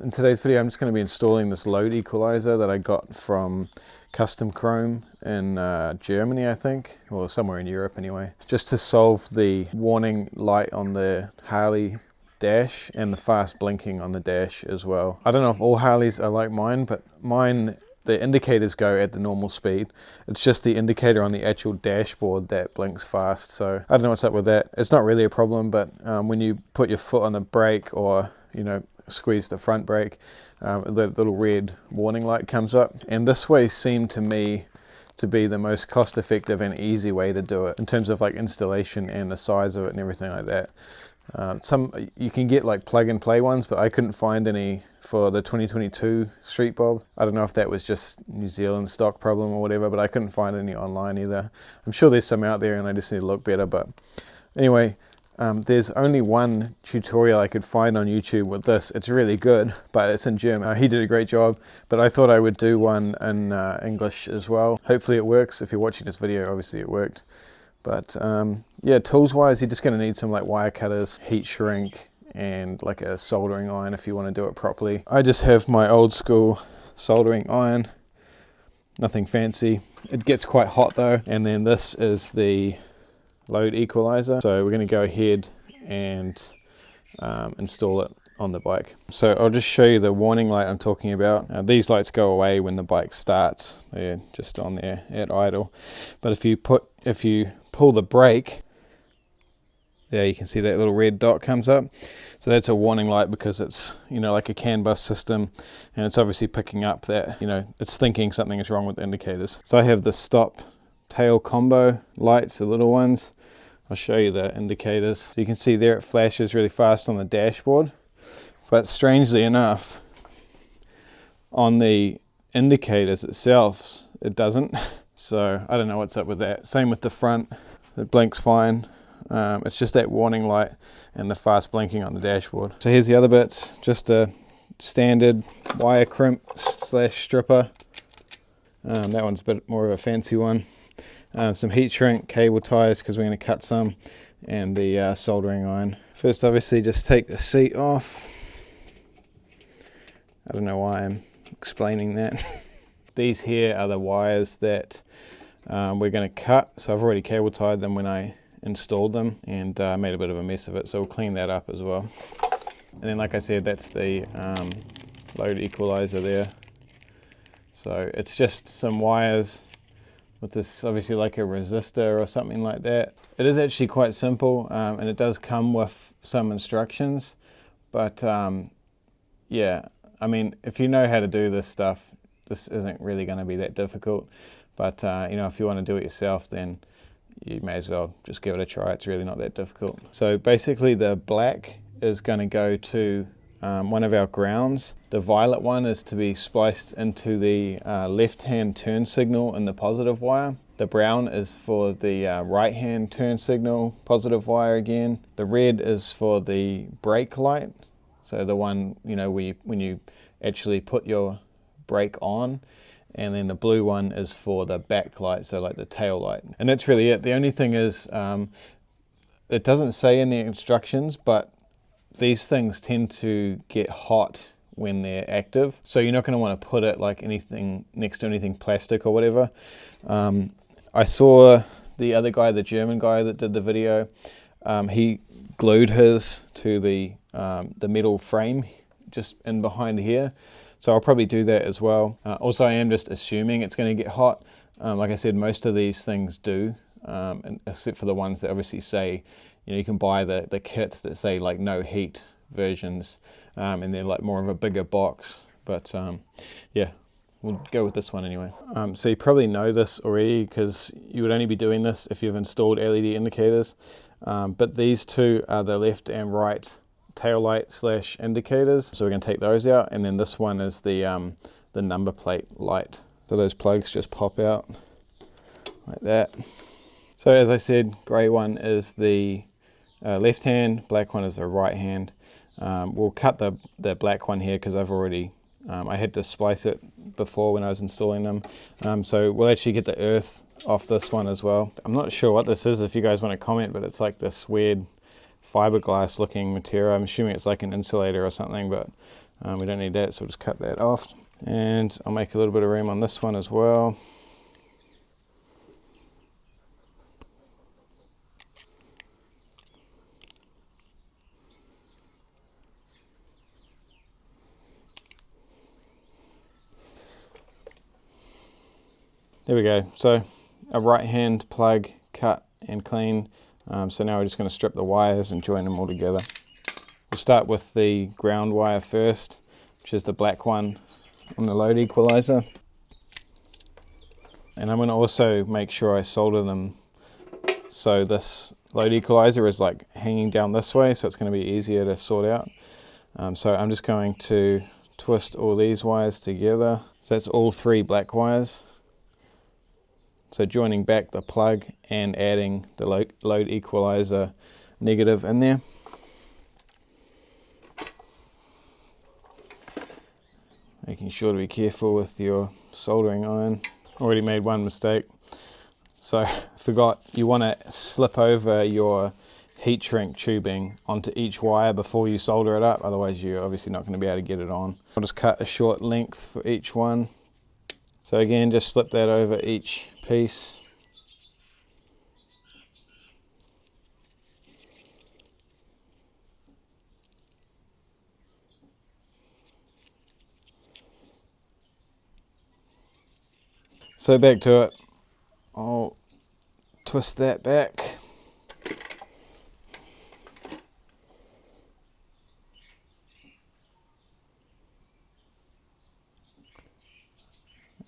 In today's video, I'm just going to be installing this load equalizer that I got from Custom Chrome in Germany, I think, or somewhere in Europe anyway, just to solve the warning light on the Harley dash and the fast blinking on the dash as well. I don't know if all Harleys are like mine, but mine, the indicators go at the normal speed. It's just the indicator on the actual dashboard that blinks fast. So I don't know what's up with that. It's not really a problem, but when you put your foot on the brake or, you know, squeeze the front brake, the little red warning light comes up. And this way seemed to me to be the most cost-effective and easy way to do it in terms of like installation and the size of it and everything like that. Some you can get like plug-and-play ones, but I couldn't find any for the 2022 Street Bob. I don't know if that was just New Zealand stock problem or whatever, but I couldn't find any online either. I'm sure there's some out there and I just need to look better. But anyway, there's only one tutorial I could find on YouTube with this. It's really good, but it's in German. He did a great job, but I thought I would do one in English as well. Hopefully it works. If you're watching this video, obviously it worked. But yeah, tools wise, you're just going to need some like wire cutters, heat shrink, and like a soldering iron if you want to do it properly. I just have my old school soldering iron, nothing fancy. It gets quite hot though. And then this is the load equalizer. So we're going to go ahead and install it on the bike. So I'll just show you the warning light I'm talking about. These lights go away when the bike starts. They're just on there at idle. But if you pull the brake, there you can see that little red dot comes up. So that's a warning light because it's, you know, like a CAN bus system, and it's obviously picking up that, you know, it's thinking something is wrong with the indicators. So I have the stop tail combo lights, the little ones. I'll show you the indicators. So you can see there it flashes really fast on the dashboard, but strangely enough on the indicators itself it doesn't. So I don't know what's up with that. Same with the front, it blinks fine. It's just that warning light and the fast blinking on the dashboard. So here's the other bits, just a standard wire crimp slash stripper. That one's a bit more of a fancy one. Some heat shrink, cable ties because we're going to cut some, and the soldering iron. First obviously just take the seat off. I don't know why I'm explaining that. These here are the wires that we're going to cut. So I've already cable tied them when I installed them and made a bit of a mess of it, so we'll clean that up as well. And then like I said, that's the load equalizer there. So it's just some wires with this obviously like a resistor or something like that. It is actually quite simple, and it does come with some instructions, but yeah, I mean, if you know how to do this stuff, this isn't really going to be that difficult. But you know, if you want to do it yourself, then you may as well just give it a try. It's really not that difficult. So basically the black is going to go to one of our grounds. The violet one is to be spliced into the left-hand turn signal in the positive wire. The brown is for the right-hand turn signal, positive wire again. The red is for the brake light. So the one, you know, when you actually put your brake on. And then the blue one is for the back light, so like the tail light. And that's really it. The only thing is, it doesn't say in the instructions, but these things tend to get hot when they're active. So you're not going to want to put it like anything next to anything plastic or whatever. I saw the other guy, the German guy that did the video, he glued his to the metal frame just in behind here. So I'll probably do that as well. Also, I am just assuming it's going to get hot. Like I said, most of these things do, except for the ones that obviously say, you know, you can buy the kits that say like no heat versions, and they're like more of a bigger box. But yeah, we'll go with this one anyway. So you probably know this already because you would only be doing this if you've installed LED indicators. But these two are the left and right tail light slash indicators. So we're going to take those out, and then this one is the number plate light. So those plugs just pop out like that. So as I said, grey one is the left hand, black one is the right hand. We'll cut the black one here because I've already I had to splice it before when I was installing them. So we'll actually get the earth off this one as well. I'm not sure what this is, if you guys want to comment, but it's like this weird fiberglass looking material. I'm assuming it's like an insulator or something, but We don't need that, so we'll just cut that off. And I'll make a little bit of room on this one as well. There we go. So a right hand plug cut and clean. So now we're just going to strip the wires and join them all together. We'll start with the ground wire first, which is the black one on the load equalizer. And I'm going to also make sure I solder them so this load equalizer is like hanging down this way, so it's going to be easier to sort out. So I'm just going to twist all these wires together. So that's all 3 black wires. So joining back the plug and adding the load equalizer negative in there. Making sure to be careful with your soldering iron. Already made one mistake. So I forgot, you want to slip over your heat shrink tubing onto each wire before you solder it up, otherwise you're obviously not going to be able to get it on. I'll just cut a short length for each one. So again, just slip that over each piece. So back to it, I'll twist that back.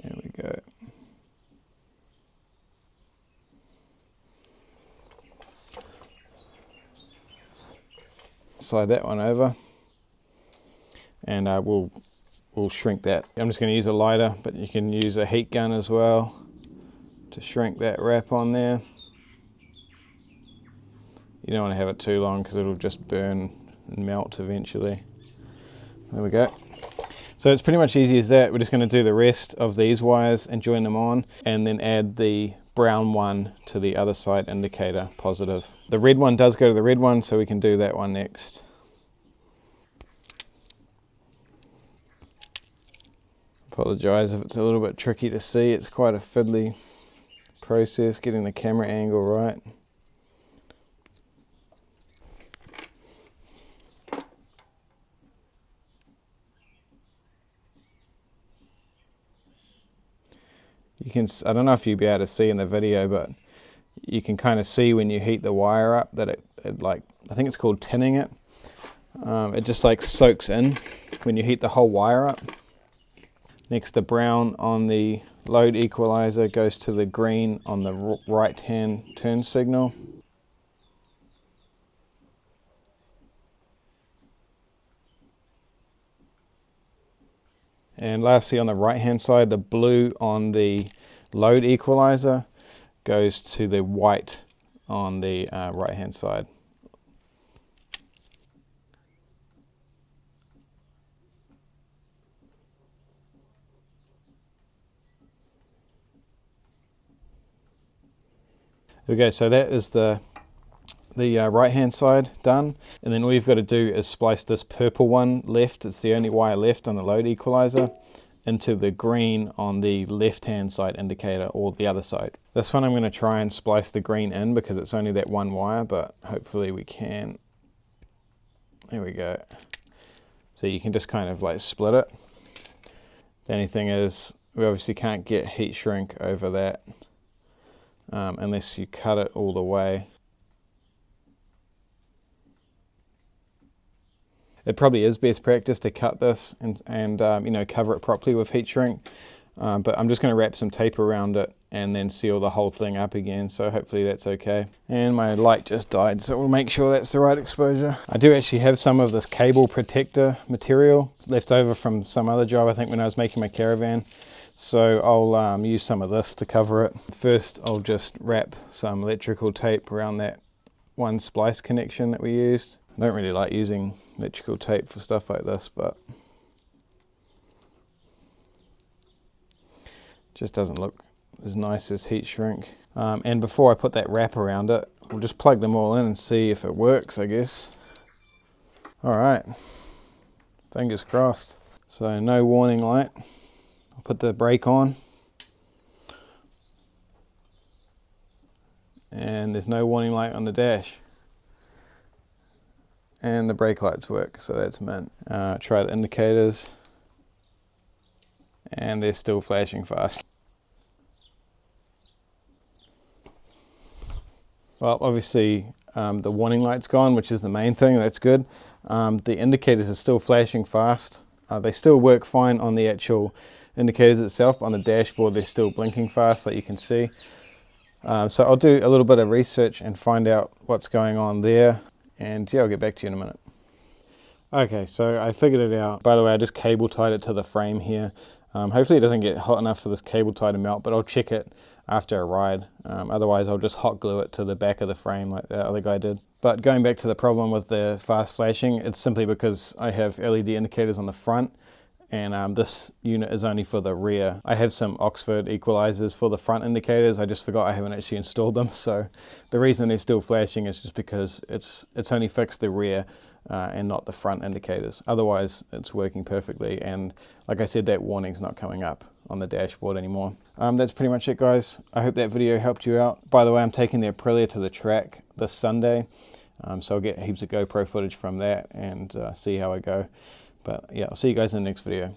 There we go. Slide that one over, and we'll shrink that. I'm just going to use a lighter, but you can use a heat gun as well to shrink that wrap on there. You don't want to have it too long because it'll just burn and melt eventually. There we go. So it's pretty much easy as that. We're just going to do the rest of these wires and join them on, and then add the brown one to the other side indicator positive. The red one does go to the red one, so we can do that one next. Apologize if it's a little bit tricky to see. It's quite a fiddly process getting the camera angle right. You can, I don't know if you'll be able to see in the video, but you can kind of see when you heat the wire up that it like, I think it's called tinning it. It just like soaks in when you heat the whole wire up. Next, the brown on the load equalizer goes to the green on the right hand turn signal. And lastly, on the right hand side, the blue on the load equalizer goes to the white on the right hand side. Okay, so that is the right hand side done, and then all you've got to do is splice this purple one left, it's the only wire left on the load equalizer, into the green on the left hand side indicator, or the other side. This one I'm going to try and splice the green in because it's only that one wire, but hopefully we can. There we go. So you can just kind of like split it. The only thing is we obviously can't get heat shrink over that unless you cut it all the way. It probably is best practice to cut this and you know, cover it properly with heat shrink, but I'm just going to wrap some tape around it and then seal the whole thing up again, so hopefully that's okay. And my light just died, so we'll make sure that's the right exposure. I do actually have some of this cable protector material left over from some other job, I think when I was making my caravan, so I'll use some of this to cover it. First I'll just wrap some electrical tape around that one splice connection that we used. I don't really like using electrical tape for stuff like this, but it just doesn't look as nice as heat shrink. And before I put that wrap around it, we'll just plug them all in and see if it works, I guess. All right, Fingers crossed. So no warning light. I'll put the brake on. And there's no warning light on the dash. And the brake lights work, so that's mint. Try the indicators. And they're still flashing fast. Well, obviously the warning light's gone, which is the main thing, that's good. The indicators are still flashing fast. They still work fine on the actual indicators itself, but on the dashboard they're still blinking fast, like you can see. So I'll do a little bit of research and find out what's going on there, and yeah, I'll get back to you in a minute. Okay, so I figured it out. By the way, I just cable tied it to the frame here. Hopefully it doesn't get hot enough for this cable tie to melt, but I'll check it after a ride. Otherwise I'll just hot glue it to the back of the frame like the other guy did. But going back to the problem with the fast flashing, it's simply because I have LED indicators on the front, and this unit is only for the rear. I have some Oxford equalizers for the front indicators. I just forgot I haven't actually installed them, so the reason they're still flashing is just because it's only fixed the rear and not the front indicators. Otherwise it's working perfectly, and like I said, that warning's not coming up on the dashboard anymore. That's pretty much it, guys. I hope that video helped you out. By the way, I'm taking the Aprilia to the track this Sunday, so I'll get heaps of GoPro footage from that and see how I go. But yeah, I'll see you guys in the next video.